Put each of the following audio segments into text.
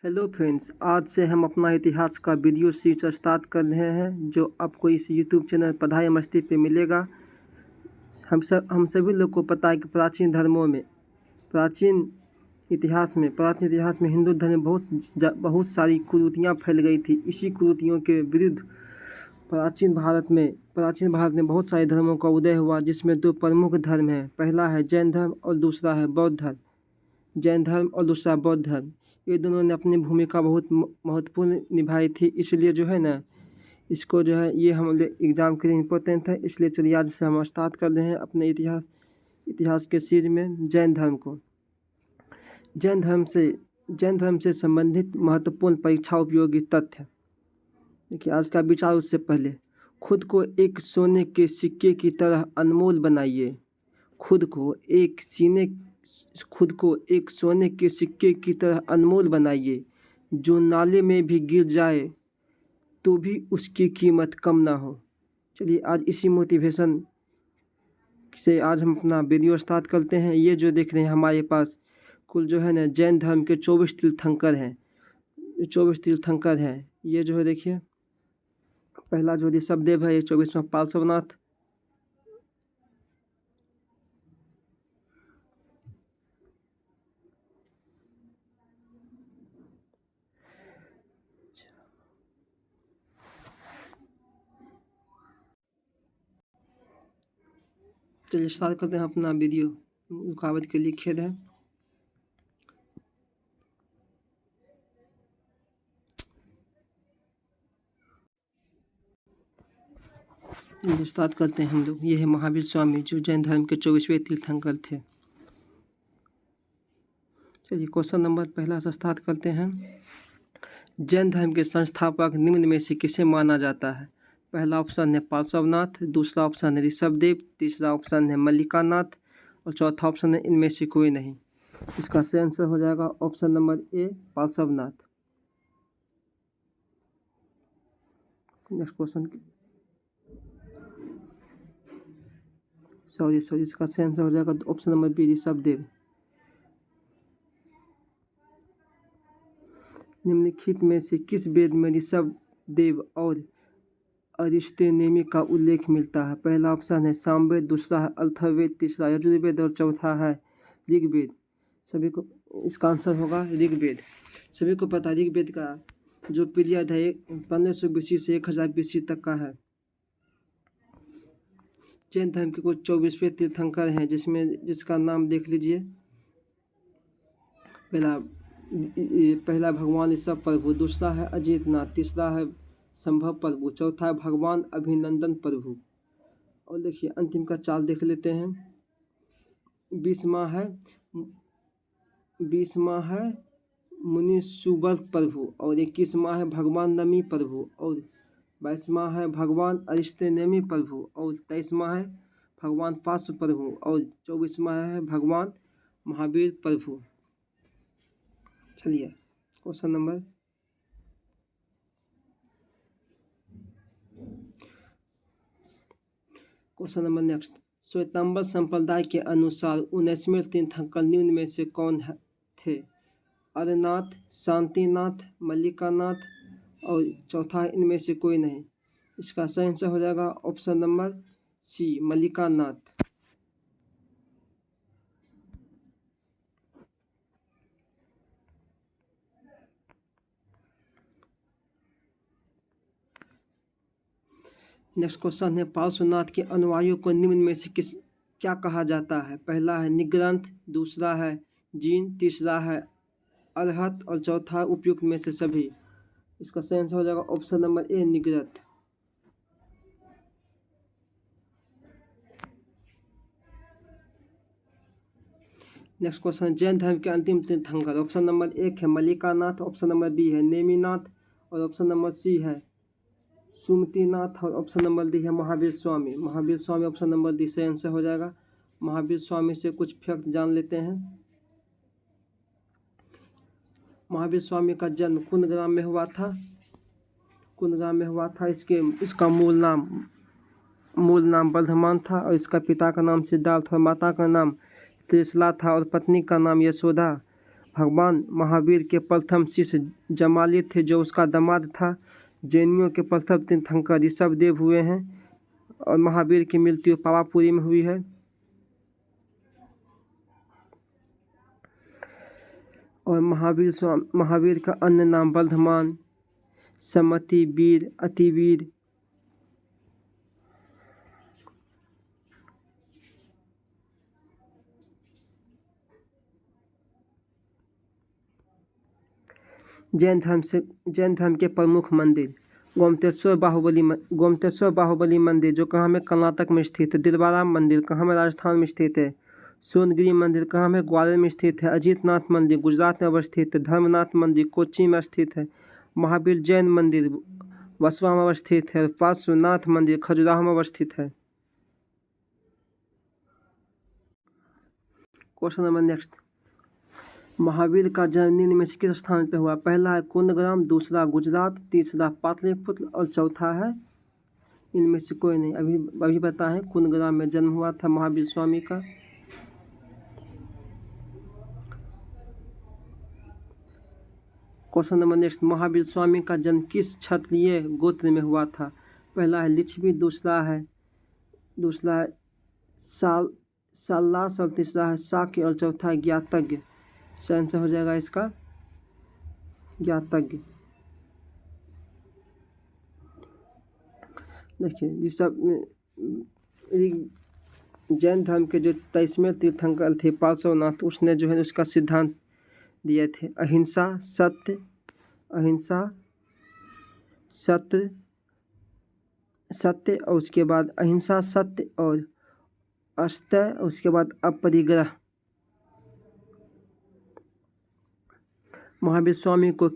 Hello friends, आज से हम अपना इतिहास का वीडियो सीरीज स्टार्ट कर रहे हैं जो आपको इस यूट्यूब चैनल पढ़ाई मस्ती पे मिलेगा। हम सभी लोग को पता है कि प्राचीन धर्मों में प्राचीन इतिहास में हिंदू धर्म में बहुत सारी कुरीतियाँ फैल गई थी। इसी कुरीतियों के विरुद्ध प्राचीन भारत में बहुत सारे धर्मों का उदय हुआ, जिसमें दो प्रमुख धर्म हैं। पहला है जैन धर्म और दूसरा है बौद्ध धर्म। जैन धर्म और दूसरा बौद्ध धर्म, ये दोनों ने अपनी भूमिका बहुत महत्वपूर्ण निभाई थी। इसलिए जो है ना, इसको जो है ये हम एग्ज़ाम के लिए इम्पोर्टेंट है। इसलिए चलिए आज से हम स्टार्ट कर रहे हैं अपने इतिहास के सीरीज में जैन धर्म को। जैन धर्म से संबंधित महत्वपूर्ण परीक्षा उपयोगी तथ्य। देखिए, आज का विचार उससे पहले खुद को एक सोने के सिक्के की तरह अनमोल बनाइए। खुद को एक सोने के सिक्के की तरह अनमोल बनाइए, जो नाले में भी गिर जाए तो भी उसकी कीमत कम ना हो। चलिए आज इसी मोटिवेशन से आज हम अपना वीडियो स्टार्ट करते हैं। ये जो देख रहे हैं हमारे पास कुल जो है ना जैन धर्म के 24 तीर्थंकर हैं। 24 तीर्थंकर हैं। ये जो है देखिए, पहला जो ऋषभदेव है, ये 24वां पार्श्वनाथ। चलिए स्टार्ट करते हैं अपना वीडियो। रुकावट के लिए खेद है। स्टार्ट करते हैं हम लोग। ये है महावीर स्वामी, जो जैन धर्म के 24वें तीर्थंकर थे। चलिए क्वेश्चन नंबर पहला से स्टार्ट करते हैं। जैन धर्म के संस्थापक निम्न में से किसे माना जाता है? पहला ऑप्शन है पार्श्वनाथ, दूसरा ऑप्शन है ऋषभदेव, तीसरा ऑप्शन है मल्लिकानाथ और चौथा ऑप्शन है इनमें से कोई नहीं। इसका सही आंसर हो जाएगा ऑप्शन नंबर ए, पार्श्वनाथ। नेक्स्ट क्वेश्चन, सॉरी इसका सही आंसर हो जाएगा ऑप्शन नंबर बी, ऋषभदेव। निम्नलिखित में से किस वेद में ऋषभदेव और अरिस्टोनेमी का उल्लेख मिलता है? पहला ऑप्शन है सामवेद, दूसरा है अथर्ववेद, तीसरा यजुर्वेद और चौथा है ऋग्वेद। सभी को इसका आंसर होगा ऋग्वेद। सभी को पता है ऋग्वेद का जो पीरियड है 1500 BC से 1000 BC तक का है। जैन धर्म के कुछ 24वें तीर्थंकर हैं, जिसका नाम देख लीजिए। पहला भगवान ऋषभ प्रभु, दूसरा है अजितनाथ, तीसरा है संभव प्रभु, चौथा है भगवान अभिनंदन प्रभु। और देखिए अंतिम का चाल देख लेते हैं। 20वां है मुनि सुवर्त प्रभु और 21वां है भगवान नमी प्रभु और 22वां है भगवान अरिस्टोनेमी प्रभु और 23वां है भगवान पार्श्व प्रभु और 24वां है भगवान महावीर प्रभु। चलिए क्वेश्चन नंबर नेक्स्ट। श्वेतांबर संप्रदाय के अनुसार 19वें तीर्थंकर निम्न में से कौन थे? अरनाथ, शांतिनाथ, मल्लिकानाथ और चौथा इनमें से कोई नहीं। इसका सही आंसर हो जाएगा option number C, Mallikanath. Next question है पार्श्वनाथ के अनुयायियों को निम्न में से क्या कहा जाता है? पहला है निग्रंथ, दूसरा है जीन, तीसरा है अरहत और चौथा उपयुक्त में से सभी। इसका सही आंसर हो जाएगा option number A, Nigranth. Next question, Jain धर्म के अंतिम तीर्थंकर। ऑप्शन नंबर 1 है मल्लिकानाथ, ऑप्शन नंबर बी है नेमिनाथ और ऑप्शन नंबर सी है सुमतिनाथ और ऑप्शन नंबर डी है Mahavir Swami. Option number D सही आंसर हो जाएगा। महावीर स्वामी से कुछ फैक्ट जान लेते हैं। महावीर स्वामी का जन्म कुंदग्राम में हुआ था। इसका मूल नाम वर्धमान था और इसका पिता का नाम सिद्धार्थ और माता का नाम त्रिशला था और पत्नी का नाम यशोदा भगवान महावीर के प्रथम शिष्य जमाली थे जो उसका दामाद था। जैनियों के प्रथम तीर्थंकर ऋषभदेव हुए हैं और महावीर की मृत्यु पावापुरी में हुई है। और महावीर का अन्य नाम वर्धमान, सम्मति, वीर, अतिवीर, जैन धर्म के प्रमुख मंदिर गोमतेश्वर बाहुबली मंदिर जो कहाँ में कर्नाटक में स्थित है। दिलवाराम मंदिर कहाँ में राजस्थान में स्थित है। सोनगिरी मंदिर कहाँ में ग्वालियर में स्थित है। अजीतनाथ मंदिर गुजरात में अवस्थित है। धर्मनाथ मंदिर कोच्चि में स्थित है। महावीर जैन मंदिर वसवा में अवस्थित है। पार्श्वनाथ मंदिर खजुराहो में अवस्थित है। क्वेश्चन नंबर नेक्स्ट, महावीर का जन्म निम्न में से किस स्थान पर हुआ। पहला है कुंदग्राम, दूसरा गुजरात, तीसरा पाटलिपुत्र और चौथा है इनमें से कोई नहीं। अभी बताएं कुंदग्राम में जन्म हुआ था महावीर स्वामी का। Question number next, Mahavir Swami का जन्म किस क्षत्रिय गोत्र में हुआ था। पहला है लिच्छवी, दूसरा है साल्लास और तीसरा है शाक्य और चौथा है ज्ञातज्ञ। सही आंसर हो जाएगा इसका ज्ञातज्ञ। देखिए ये सब जैन धर्म के जो 23वें तीर्थंकर थे पार्श्वनाथ, उसने जो है उसका सिद्धांत दिए थे अहिंसा, सत्य और उसके बाद अहिंसा, सत्य और अस्तेय, उसके बाद अपरिग्रह। महावीर स्वामी को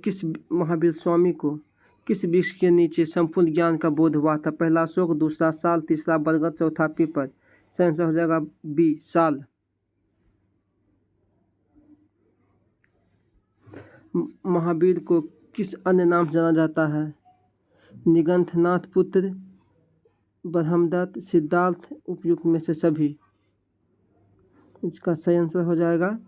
किस वृक्ष के नीचे संपूर्ण ज्ञान का बोध हुआ था। पहला अशोक, दूसरा साल, तीसरा बरगद, चौथा पीपल। सही आंसर हो जाएगा बी साल। महावीर को किस अन्य नाम से जाना जाता है। निगंथनाथ पुत्र, ब्रह्मदत्त, सिद्धार्थ, उपयुक्त में से सभी। इसका सही आंसर हो जाएगा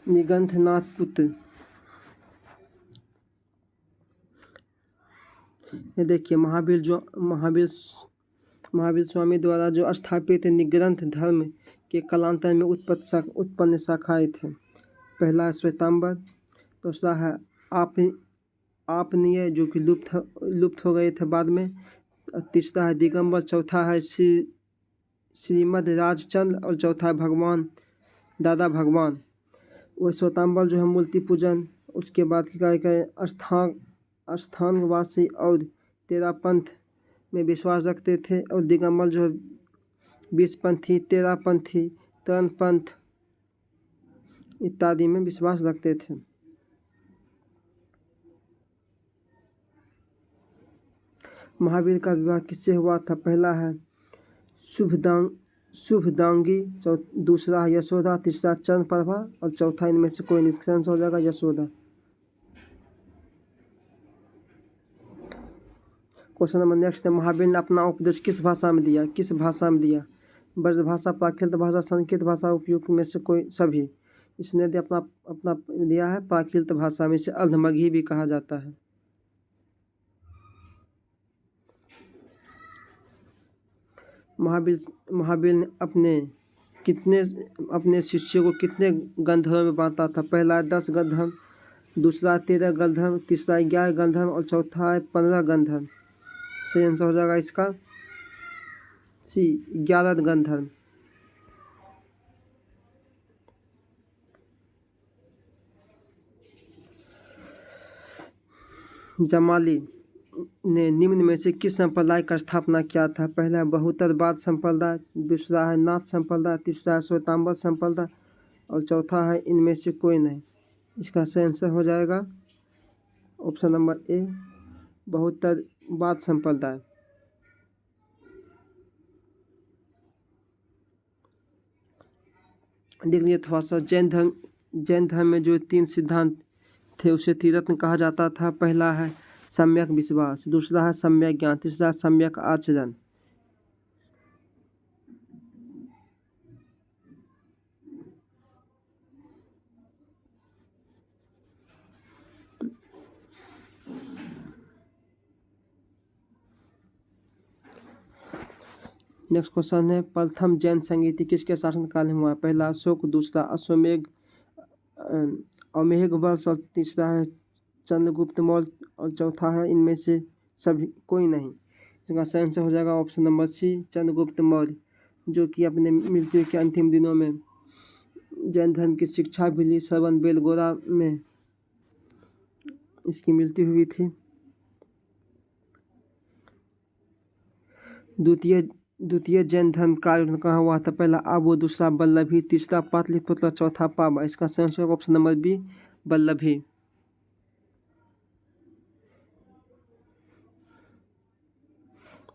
निगंथनाथ पुत्र। ये देखिए महावीर स्वामी द्वारा जो स्थापित निग्रंथ धर्म के कालांतर में उत्पन्न शाखाएं थे। पहला है श्वेतांबर, दूसरा है आपनीय जो कि लुप्त हो गए थे बाद में, तीसरा है दिगंबर, चौथा है श्रीमद राजचंद्र और चौथा है दादा भगवान। वो श्वेतांबर जो है मूर्ति पूजन, उसके बाद क्या कहें अष्टांगवासी और तेरापंथ में विश्वास रखते थे। और दिगंबर जो है 20पंथी, तेरापंथी, तरणपंथ इत्यादि में विश्वास रखते थे। महावीर का विवाह किससे हुआ था। पहला है शुभदांगी, दूसरा है यशोदा, तीसरा चंद्रप्रभा और चौथा इनमें से कोई निष्कर्ष हो जाएगा यशोदा। क्वेश्चन नंबर नेक्स्ट है, महावीर ने अपना उपदेश किस भाषा में दिया। ब्रजभाषा, प्राकृत भाषा, संस्कृत भाषा, उपयुक्त में से कोई सभी। इसने अपना दिया है प्राकृत भाषा में, से अर्धमगही भी कहा जाता है। महावीर ने अपने शिष्यों को कितने गंधर्वों में बांटा था। पहला 10 गंधर्व, दूसरा 13 गंधर्व, तीसरा 11 गंधर्व और चौथा है 15 गंधर्व। सही आंसर हो जाएगा इसका सी 11 गंधर्व। जमाली ने निम्न में से किस संप्रदाय का स्थापना किया था। पहला है बहुतरवाद संप्रदाय, दूसरा है नाथ संप्रदाय, तीसरा है श्वेतांबर संप्रदाय और चौथा है इनमें से कोई नहीं। इसका सही आंसर हो जाएगा ऑप्शन नंबर ए बहुतरवाद संप्रदाय। देख लीजिए थोड़ा सा जैन धर्म में जो 3 सिद्धांत थे उसे त्रिरत्न कहा जाता था। पहला है सम्यक विश्वास, दूसरा है सम्यक ज्ञान, तीसरा सम्यक आचरण। नेक्स्ट क्वेश्चन है प्रथम जैन संगीति किसके शासनकाल में हुआ? पहला अशोक, दूसरा अश्वमेघ अमेघ वर्ष और तीसरा है चंद्रगुप्त मौर्य और चौथा है इनमें से सभी कोई नहीं। इसका सही आंसर हो जाएगा option number C Chandragupta Maurya, जो कि अपने मृत्यु के अंतिम दिनों में जैन धर्म की शिक्षा भी ली। श्रवण बेलगोरा में इसकी मृत्यु हुई थी। द्वितीय जैन धर्म का आयोजन कहाँ हुआ था? पहला आबू, दूसरा बल्लभी, तीसरा पाटलिपुत्र, चौथा पाबा। इसका सही answer option number B Vallabhi.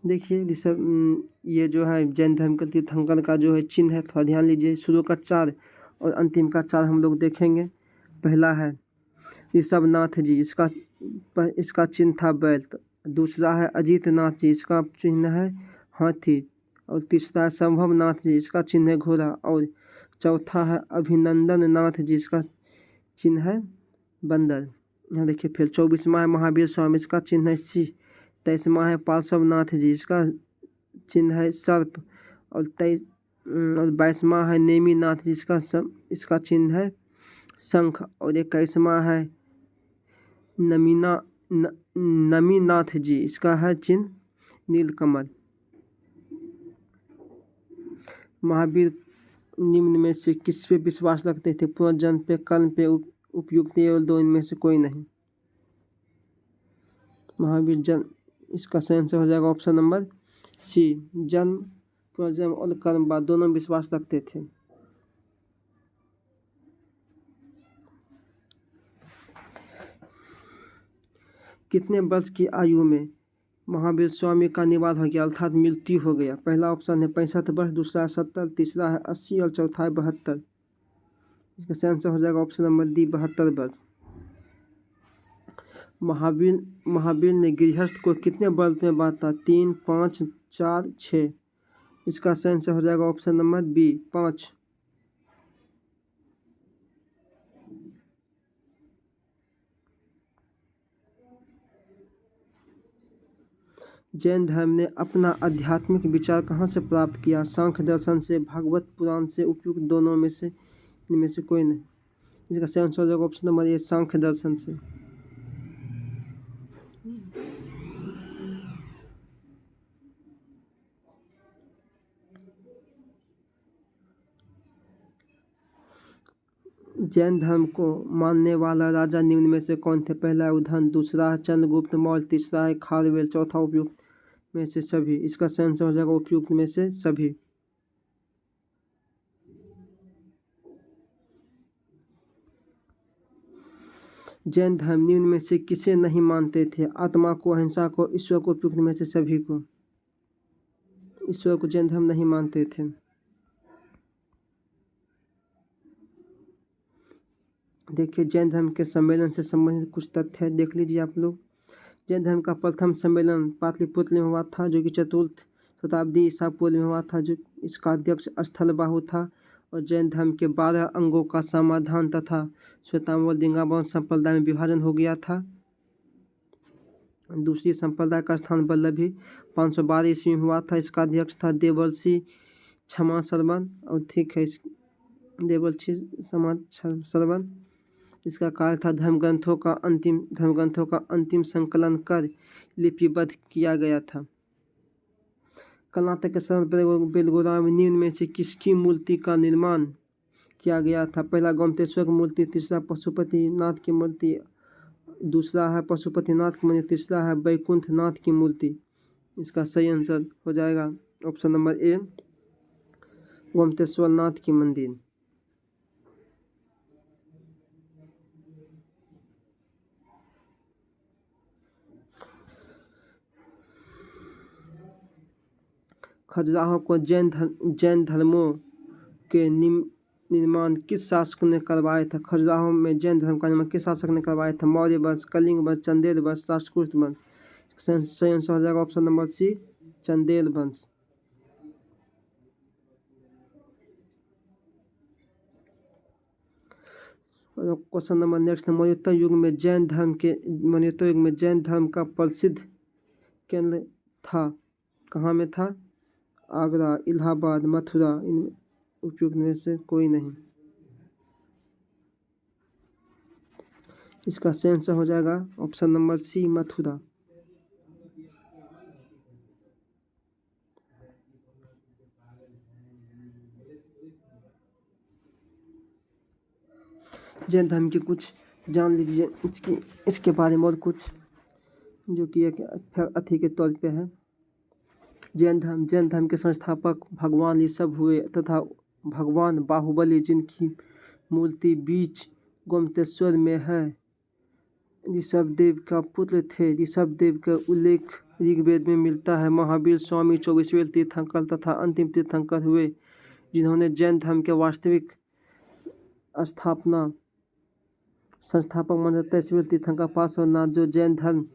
देखिए ये जो है जैन धर्म के तीर्थंकर का जो है चिन्ह है, थोड़ा ध्यान लीजिए। शुरू का 4 और अंतिम का 4 हम लोग देखेंगे। पहला है ऋषभनाथ जी, इसका चिन्ह था बैल। दूसरा है अजीत नाथ जी, इसका चिन्ह है हाथी। और तीसरा है संभवनाथ जी, इसका चिन्ह है घोड़ा। और चौथा है अभिनंदन नाथ जी, इसका चिन्ह है बंदर। यहाँ देखिए फिर 24वां है महावीर स्वामी, इसका चिन्ह है सिंह। 23वां है पार्श्वनाथ जी, इसका चिन्ह है सर्प। और 22वां है नेमिनाथ जी, इसका चिन्ह है शंख। और 21वां है नमीनाथ जी, इसका है चिन्ह नीलकमल। महावीर निम्न में से किस पे विश्वास रखते थे? पुनर्जन्म पे, कर्म पे, उपयुक्त और दो इनमें से कोई नहीं। महावीर जन्म, इसका सही आंसर हो जाएगा ऑप्शन नंबर सी जन्म, पुनर्जन्म और कर्म बाद दोनों विश्वास रखते थे। कितने वर्ष की आयु में महावीर स्वामी का निवास हो गया अर्थात मृत्यु हो गया? पहला ऑप्शन है 65 वर्ष, दूसरा है 70, तीसरा है 80 और चौथा है 72। इसका सही आंसर हो जाएगा ऑप्शन नंबर डी 72 वर्ष। महावीर ने गृहस्थ को कितने वर्ग में बांटा? 3, 5, 4, 6। इसका सही आंसर हो जाएगा ऑप्शन नंबर बी 5। जैन धर्म ने अपना आध्यात्मिक विचार कहाँ से प्राप्त किया? सांख्य दर्शन से, भागवत पुराण से, उपयुक्त दोनों में से इनमें से कोई नहीं। इसका सही आंसर हो जाएगा ऑप्शन नंबर ए सांख्य दर्शन से। जैन धर्म को मानने वाला राजा निम्न में से कौन थे? पहला है उदयन, दूसरा है चंद्रगुप्त मौर्य, तीसरा है खारवेल, चौथा उपयुक्त में से सभी। इसका सही आंसर हो जाएगा उपयुक्त में से सभी। जैन धर्म निम्न में से किसे नहीं मानते थे? आत्मा को, अहिंसा को, ईश्वर को, उपयुक्त में से सभी को। ईश्वर को जैन धर्म नहीं मानते थे। देखिए जैन धर्म के सम्मेलन से संबंधित कुछ तथ्य देख लीजिए आप लोग। जैन धर्म का प्रथम सम्मेलन पाटलिपुत्र में हुआ था, जो कि 4th शताब्दी ईसा पूर्व में हुआ था, जो इसका अध्यक्ष स्थलबाहु था। और जैन धर्म के 12 अंगों का समाधान तथा श्वेतांबर दिगंबर संप्रदाय में विभाजन हो गया था। दूसरी संप्रदाय का स्थान वल्लभी 512 ईस्वी में हुआ था। इसका अध्यक्ष था देवर्षि क्षमा श्रवण। और ठीक है, देवर्षि क्षमा श्रवण। इसका कार्य था धर्म ग्रंथों का अंतिम संकलन कर लिपिबद्ध किया गया था। कर्नाटक के शरण बेलगोरा में निम्न में से किसकी मूर्ति का निर्माण किया गया था? पहला गोमतेश्वर की मूर्ति, तीसरा पशुपतिनाथ की मूर्ति, दूसरा है पशुपतिनाथ की मूर्ति, तीसरा है वैकुंठनाथ की मूर्ति। इसका सही आंसर हो जाएगा ऑप्शन नंबर ए गोमतेश्वर नाथ की मंदिर। खजुराहो को जैन धर्मों के निर्माण किस शासक ने करवाया था? खजुराहो में जैन धर्म का निर्माण किस शासक ने करवाया था? मौर्य वंश, कलिंग वंश, चंदेल वंश, राष्ट्रकूट वंश। सही आंसर हो जाएगा ऑप्शन नंबर सी, चंदेल वंश। क्वेश्चन नंबर नेक्स्ट है, मौर्योत्तर युग में जैन धर्म का प्रसिद्ध केंद्र था, कहाँ में था? आगरा, इलाहाबाद, मथुरा। इन उपयुक्त में से कोई नहीं। इसका सही आंसर हो जाएगा option number C, Mathura. Jain धर्म की कुछ जान लीजिए इसके बारे में और कुछ जो कि एक अथी के तौर पे है। जैन धर्म के संस्थापक भगवान ऋषभ हुए तथा भगवान बाहुबली, जिनकी मूर्ति बीच गोमतेश्वर में है, ऋषभ देव का पुत्र थे। ऋषभ देव का उल्लेख ऋग्वेद में मिलता है। महावीर स्वामी 24वें तीर्थंकर तथा अंतिम तीर्थंकर हुए, जिन्होंने जैन धर्म के वास्तविक संस्थापक माने 23वें तीर्थंकर पार्श्वनाथ, जो जैन धर्म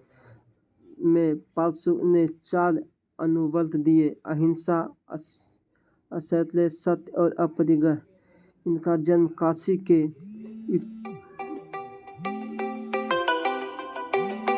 में पार्श्व ने 4 अनुव्रत दिए: अहिंसा, असत्य, सत्य और अपरिग्रह। इनका जन्म काशी के